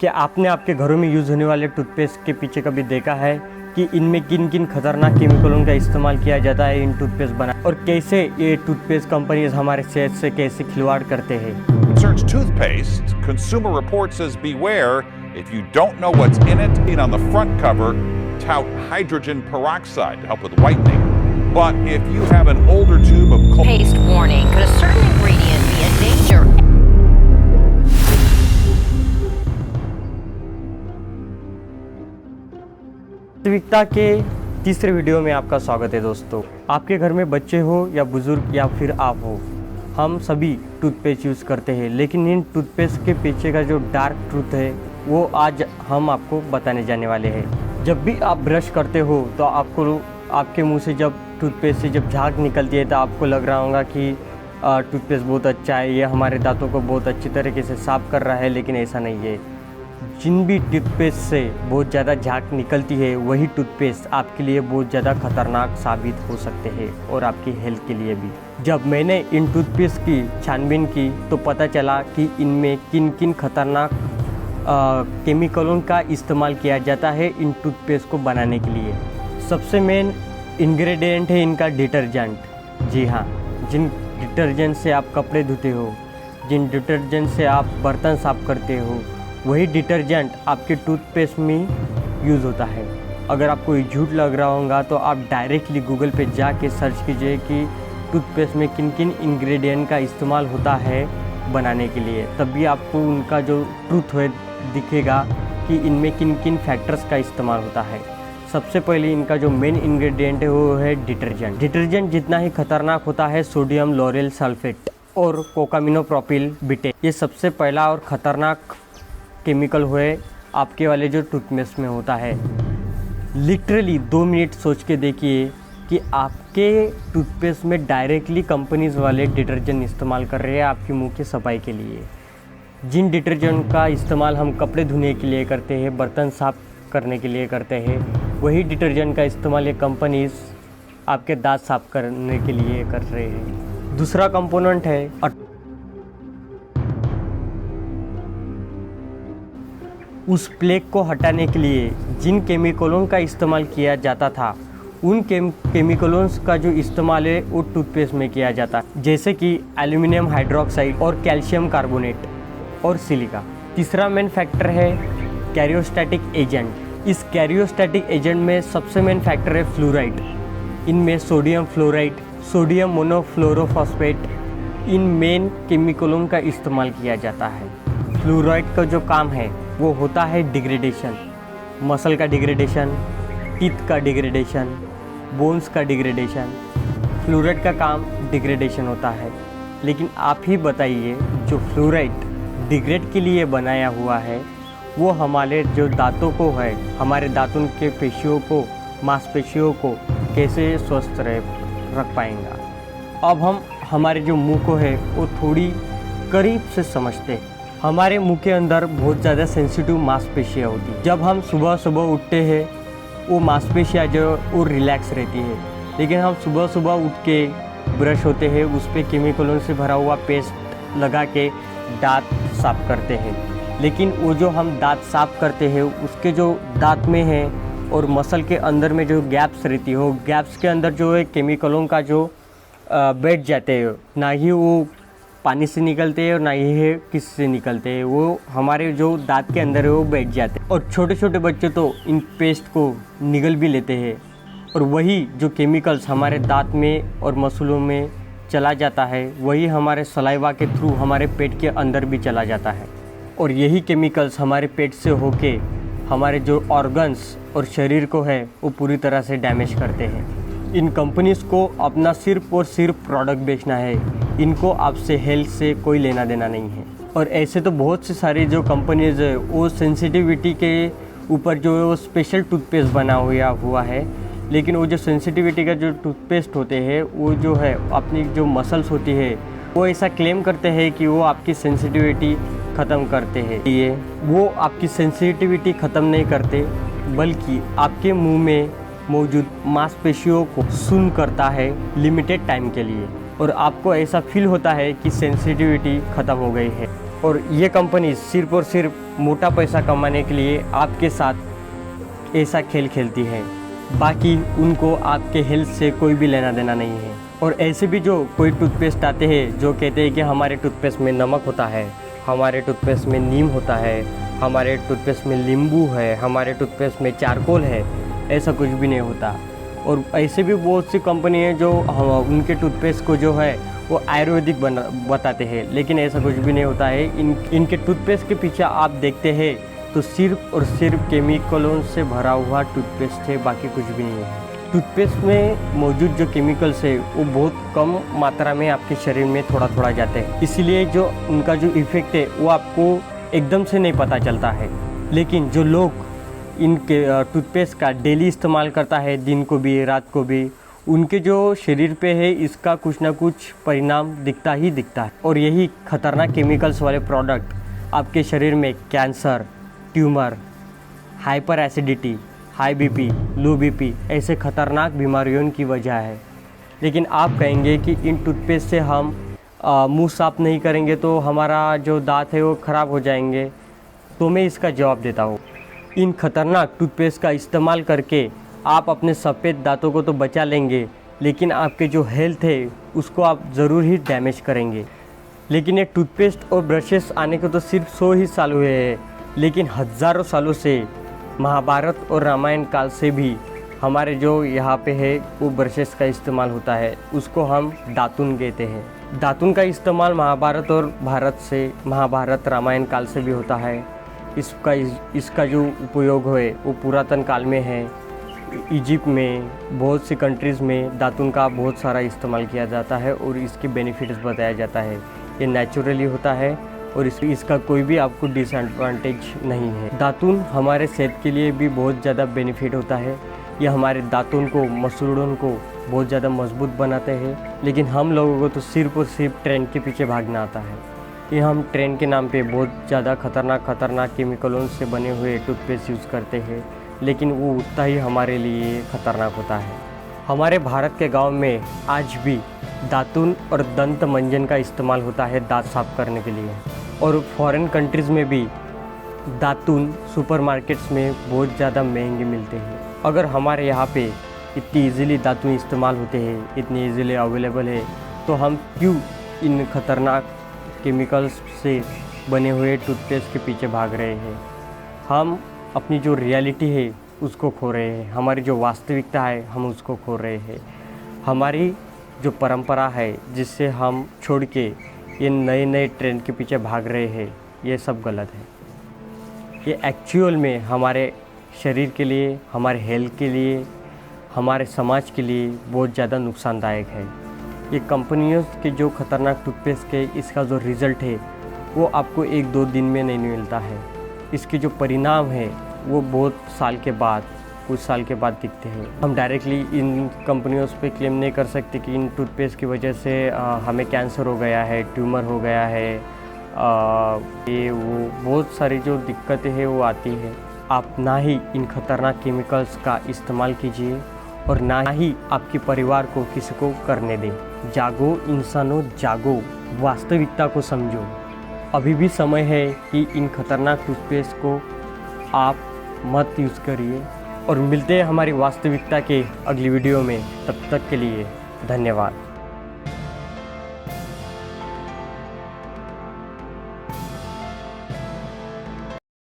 क्या आपने आपके घरों में यूज़ होने वाले टूथपेस्ट के पीछे कभी देखा है कि इनमें किन किन खतरनाक केमिकलों का इस्तेमाल किया जाता है इन टूथपेस्ट बना और कैसे ये टूथपेस्ट कंपनीज हमारे सेहत से कैसे खिलवाड़ करते हैं। Concerns toothpaste, Consumer Reports says beware if you don't know what's in it. On the front cover, tout hydrogen peroxide to help with whitening. But if you have an older tube of Paste warning. Could a certain ingredient be a danger? वास्तविकता के तीसरे video में आपका स्वागत है दोस्तों। आपके घर में बच्चे हो या बुजुर्ग या फिर आप हो, हम सभी टूथपेस्ट यूज़ करते हैं, लेकिन इन टूथपेस्ट के पीछे का जो डार्क ट्रूथ है वो आज हम आपको बताने जाने वाले हैं। जब भी आप ब्रश करते हो तो आपके मुंह से जब टूथपेस्ट से जब झाग निकलती है तो आपको लग रहा होगा कि टूथपेस्ट बहुत अच्छा है, ये हमारे दांतों को बहुत अच्छी तरीके से साफ़ कर रहा है, लेकिन ऐसा नहीं है। जिन भी टूथपेस्ट से बहुत ज़्यादा झाग निकलती है वही टूथपेस्ट आपके लिए बहुत ज़्यादा खतरनाक साबित हो सकते हैं और आपकी हेल्थ के लिए भी। जब मैंने इन टूथपेस्ट की छानबीन की तो पता चला कि इनमें किन किन खतरनाक केमिकलों का इस्तेमाल किया जाता है इन टूथपेस्ट को बनाने के लिए। सबसे मेन इंग्रेडिएंट है इनका डिटर्जेंट। जी हाँ, जिन डिटर्जेंट से आप कपड़े धोते हो, जिन डिटर्जेंट से आप बर्तन साफ़ करते हो, वही डिटर्जेंट आपके टूथपेस्ट में यूज़ होता है। अगर आपको ये झूठ लग रहा होगा तो आप डायरेक्टली गूगल पे जाके सर्च कीजिए कि टूथपेस्ट में किन किन इंग्रेडिएंट का इस्तेमाल होता है बनाने के लिए, तभी आपको उनका जो ट्रूथ है दिखेगा कि इनमें किन किन फैक्टर्स का इस्तेमाल होता है। सबसे पहले इनका जो मेन इंग्रेडिएंट है वो है डिटर्जेंट। डिटर्जेंट जितना ही खतरनाक होता है सोडियम लोरेल सल्फेट और कोकामिनोप्रोपिल बिटे, ये सबसे पहला और ख़तरनाक केमिकल हुए आपके वाले जो टूथपेस्ट में होता है। लिटरली 2 मिनट सोच के देखिए कि आपके टूथपेस्ट में डायरेक्टली कंपनीज वाले डिटर्जेंट इस्तेमाल कर रहे हैं आपके मुंह की सफाई के लिए। जिन डिटर्जेंट का इस्तेमाल हम कपड़े धोने के लिए करते हैं, बर्तन साफ़ करने के लिए करते हैं, वही डिटर्जेंट का इस्तेमाल ये कंपनीज आपके दांत साफ़ करने के लिए कर रहे हैं। दूसरा कंपोनेंट है उस प्लेग को हटाने के लिए जिन केमिकलों का इस्तेमाल किया जाता था, उन केमिकलों का जो इस्तेमाल है वो टूथपेस्ट में किया जाता है, जैसे कि एल्यूमिनियम हाइड्रोक्साइड और कैल्शियम कार्बोनेट और सिलिका। तीसरा मेन फैक्टर है कैरियोस्टैटिक एजेंट। इस कैरियोस्टैटिक एजेंट में सबसे मेन फैक्टर है फ्लोराइड। इनमें सोडियम फ्लोराइड, सोडियम मोनोफ्लोरोफॉस्फेट, इन मेन केमिकलों का इस्तेमाल किया जाता है। फ्लोराइड का जो काम है वो होता है डिग्रेडेशन, मसल का डिग्रेडेशन, टीथ का डिग्रेडेशन, बोन्स का डिग्रेडेशन। फ्लोराइड का काम डिग्रेडेशन होता है, लेकिन आप ही बताइए जो फ्लोराइड डिग्रेड के लिए बनाया हुआ है वो हमारे जो दांतों को है, हमारे दांतों के पेशियों को, मांसपेशियों को कैसे स्वस्थ रख पाएंगा। अब हम हमारे जो मुंह को है वो थोड़ी करीब से समझते हैं। हमारे मुंह के अंदर बहुत ज़्यादा सेंसिटिव मांसपेशियाँ होती हैं। जब हम सुबह सुबह उठते हैं वो मांसपेशियाँ जो वो रिलैक्स रहती है, लेकिन हम सुबह सुबह उठ के ब्रश होते हैं, उस पर केमिकलों से भरा हुआ पेस्ट लगा के दांत साफ़ करते हैं, लेकिन वो जो हम दांत साफ़ करते हैं उसके जो दांत में है और मसल के अंदर में जो गैप्स रहती है, वो गैप्स के अंदर जो है केमिकलों का जो बैठ जाते हैं, ना ही वो पानी से निकलते हैं और ना ही है किस से निकलते हैं, वो हमारे जो दांत के अंदर है वो बैठ जाते हैं। और छोटे छोटे बच्चे तो इन पेस्ट को निगल भी लेते हैं और वही जो केमिकल्स हमारे दांत में और मसलों में चला जाता है वही हमारे सलाइवा के थ्रू हमारे पेट के अंदर भी चला जाता है, और यही केमिकल्स हमारे पेट से होके हमारे जो ऑर्गन्स और शरीर को है वो पूरी तरह से डैमेज करते हैं। इन कंपनीज़ को अपना सिर्फ और सिर्फ प्रोडक्ट बेचना है, इनको आपसे हेल्थ से कोई लेना देना नहीं है। और ऐसे तो बहुत से सारे जो कंपनीज़ है वो सेंसिटिविटी के ऊपर जो है वो स्पेशल टूथपेस्ट बना हुआ है, लेकिन वो जो सेंसिटिविटी का जो टूथपेस्ट होते हैं वो जो है अपनी जो मसल्स होती है वो ऐसा क्लेम करते हैं कि वो आपकी सेंसिटिविटी ख़त्म करते हैं। ये वो आपकी सेंसिटिविटी ख़त्म नहीं करते, बल्कि आपके मुंह में मौजूद मांसपेशियों को सुन्न करता है लिमिटेड टाइम के लिए, और आपको ऐसा फील होता है कि सेंसिटिविटी ख़त्म हो गई है। और ये कंपनी सिर्फ और सिर्फ मोटा पैसा कमाने के लिए आपके साथ ऐसा खेल खेलती है। बाकी उनको आपके हेल्थ से कोई भी लेना देना नहीं है। और ऐसे भी जो कोई टूथपेस्ट आते हैं जो कहते हैं कि हमारे टूथपेस्ट में नमक होता है, हमारे टूथपेस्ट में नीम होता है, हमारे टूथपेस्ट में नींबू है, हमारे टूथपेस्ट में चारकोल है, ऐसा कुछ भी नहीं होता। और ऐसे भी बहुत सी कंपनी है जो उनके टूथपेस्ट को जो है वो आयुर्वेदिक बताते हैं, लेकिन ऐसा कुछ भी नहीं होता है। इनके टूथपेस्ट के पीछे आप देखते हैं तो सिर्फ और सिर्फ केमिकलों से भरा हुआ टूथपेस्ट है, बाकी कुछ भी नहीं है। टूथपेस्ट में मौजूद जो केमिकल्स है वो बहुत कम मात्रा में आपके शरीर में थोड़ा थोड़ा जाते हैं, इसीलिए जो उनका जो इफ़ेक्ट है वो आपको एकदम से नहीं पता चलता है। लेकिन जो लोग इनके टूथपेस्ट का डेली इस्तेमाल करता है, दिन को भी रात को भी, उनके जो शरीर पे है इसका कुछ ना कुछ परिणाम दिखता ही दिखता है। और यही खतरनाक केमिकल्स वाले प्रोडक्ट आपके शरीर में cancer, tumour, hyper acidity, high BP, लो बीपी ऐसे खतरनाक बीमारियों की वजह है। लेकिन आप कहेंगे कि इन टूथपेस्ट से हम मुंह साफ नहीं करेंगे तो हमारा जो दांत है वो ख़राब हो जाएंगे। तो मैं इसका जवाब देता हूँ, इन खतरनाक टूथपेस्ट का इस्तेमाल करके आप अपने सफ़ेद दांतों को तो बचा लेंगे, लेकिन आपके जो हेल्थ है उसको आप ज़रूर ही डैमेज करेंगे। लेकिन ये टूथपेस्ट और ब्रशेस आने को तो सिर्फ 100 ही साल हुए हैं, लेकिन हज़ारों सालों से महाभारत और रामायण काल से भी हमारे जो यहाँ पे है वो ब्रशेस का इस्तेमाल होता है, उसको हम दातुन कहते हैं। दातुन का इस्तेमाल महाभारत रामायण काल से भी होता है। इसका जो उपयोग है वो पुरातन काल में है। इजिप्ट में, बहुत सी कंट्रीज़ में दातुन का बहुत सारा इस्तेमाल किया जाता है और इसके बेनिफिट्स बताया जाता है। ये नेचुरली होता है और इसका कोई भी आपको डिसएडवांटेज नहीं है। दातुन हमारे सेहत के लिए भी बहुत ज़्यादा बेनिफिट होता है। ये हमारे दातुन को, मसूड़ों को बहुत ज़्यादा मजबूत बनाते हैं। लेकिन हम लोगों को तो सिर्फ और सिर्फ ट्रेंड के पीछे भागना आता है। ये हम ट्रेंड के नाम पे बहुत ज़्यादा खतरनाक केमिकलों से बने हुए टूथपेस्ट यूज़ करते हैं, लेकिन वो उतना ही हमारे लिए ख़तरनाक होता है। हमारे भारत के गांव में आज भी दातुन और दंत मंजन का इस्तेमाल होता है दांत साफ करने के लिए। और फॉरेन कंट्रीज़ में भी दातुन सुपरमार्केट्स में बहुत ज़्यादा महंगे मिलते हैं। अगर हमारे यहाँ पे इतनी इजीली दातुन इस्तेमाल होते हैं, इतनी इजीली अवेलेबल है, तो हम क्यों इन खतरनाक केमिकल्स से बने हुए टूथपेस्ट के पीछे भाग रहे हैं? हम अपनी जो रियलिटी है उसको खो रहे हैं, हमारी जो वास्तविकता है हम उसको खो रहे हैं। हमारी जो परंपरा है जिससे हम छोड़ के ये नए नए ट्रेंड के पीछे भाग रहे हैं, ये सब गलत है। ये एक्चुअल में हमारे शरीर के लिए, हमारे हेल्थ के लिए, हमारे समाज के लिए बहुत ज़्यादा नुकसानदायक है। ये कंपनियों के जो खतरनाक टूथपेस्ट के इसका जो रिज़ल्ट है वो आपको 1-2 दिन में नहीं मिलता है। इसके जो परिणाम है वो बहुत साल के बाद, कुछ साल के बाद दिखते हैं। हम डायरेक्टली इन कंपनियों पे क्लेम नहीं कर सकते कि इन टूथपेस्ट की वजह से हमें कैंसर हो गया है, ट्यूमर हो गया है, ये वो बहुत सारी जो दिक्कतें हैं वो आती है। आप ना ही इन खतरनाक केमिकल्स का इस्तेमाल कीजिए और ना ही आपके परिवार को किसी को करने दें। जागो इंसानों, जागो, वास्तविकता को समझो। अभी भी समय है कि इन खतरनाक टूथपेस्ट को आप मत यूज़ करिए। और मिलते हैं हमारी वास्तविकता के अगली वीडियो में। तब तक के लिए धन्यवाद।